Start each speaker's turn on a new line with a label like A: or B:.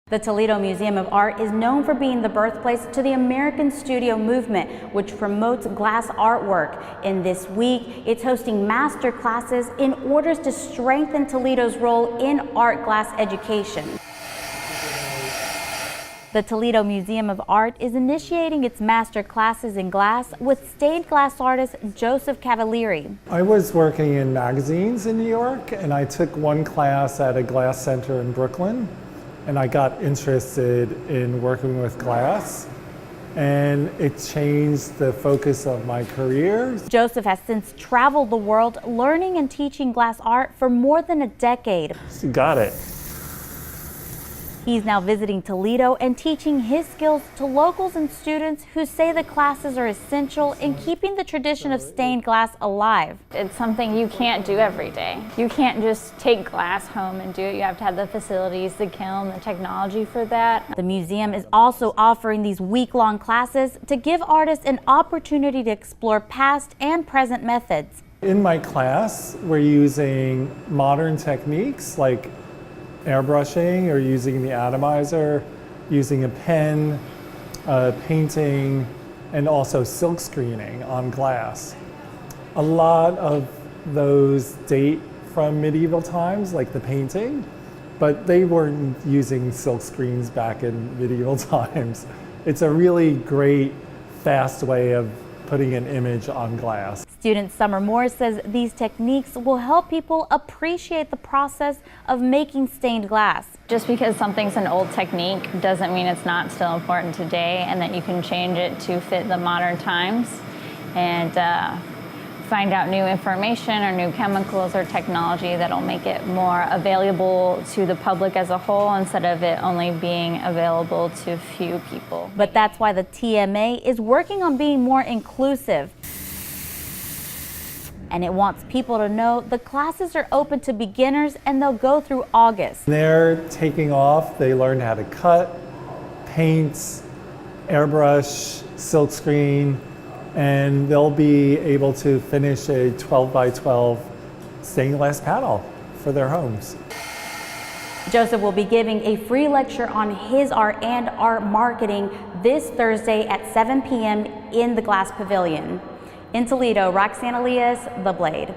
A: The Toledo Museum of Art is known for being the birthplace to the American studio movement, which promotes glass artwork. And this week, it's hosting master classes in order to strengthen Toledo's role in art glass education. The Toledo Museum of Art is initiating its master classes in glass with stained glass artist Joseph Cavalieri.
B: I was working in magazines in New York, and I took one class at a glass center in Brooklyn. And I got interested in working with glass, and it changed the focus of my career.
A: Joseph has since traveled the world learning and teaching glass art for more than a decade.
B: You got it.
A: He's now visiting Toledo and teaching his skills to locals and students who say the classes are essential in keeping the tradition of stained glass alive.
C: It's something you can't do every day. You can't just take glass home and do it. You have to have the facilities, the kiln, the technology for that.
A: The museum is also offering these week-long classes to give artists an opportunity to explore past and present methods.
B: In my class, we're using modern techniques like airbrushing or using the atomizer, using a pen, painting, and also silk screening on glass. A lot of those date from medieval times, like the painting, but they weren't using silk screens back in medieval times. It's a really great, fast way of putting an image on glass.
A: Student Summer Moore says these techniques will help people appreciate the process of making stained glass.
C: Just because something's an old technique doesn't mean it's not still important today, and that you can change it to fit the modern times and find out new information or new chemicals or technology that'll make it more available to the public as a whole instead of it only being available to a few people.
A: But that's why the TMA is working on being more inclusive. And it wants people to know the classes are open to beginners and they'll go through August.
B: They're taking off. They learn how to cut, paint, airbrush, silkscreen, and they'll be able to finish a 12 by 12 stained glass panel for their homes.
A: Joseph will be giving a free lecture on his art and art marketing this Thursday at 7 p.m. in the Glass Pavilion. In Toledo, ROXANNE, ELIAS, The Blade.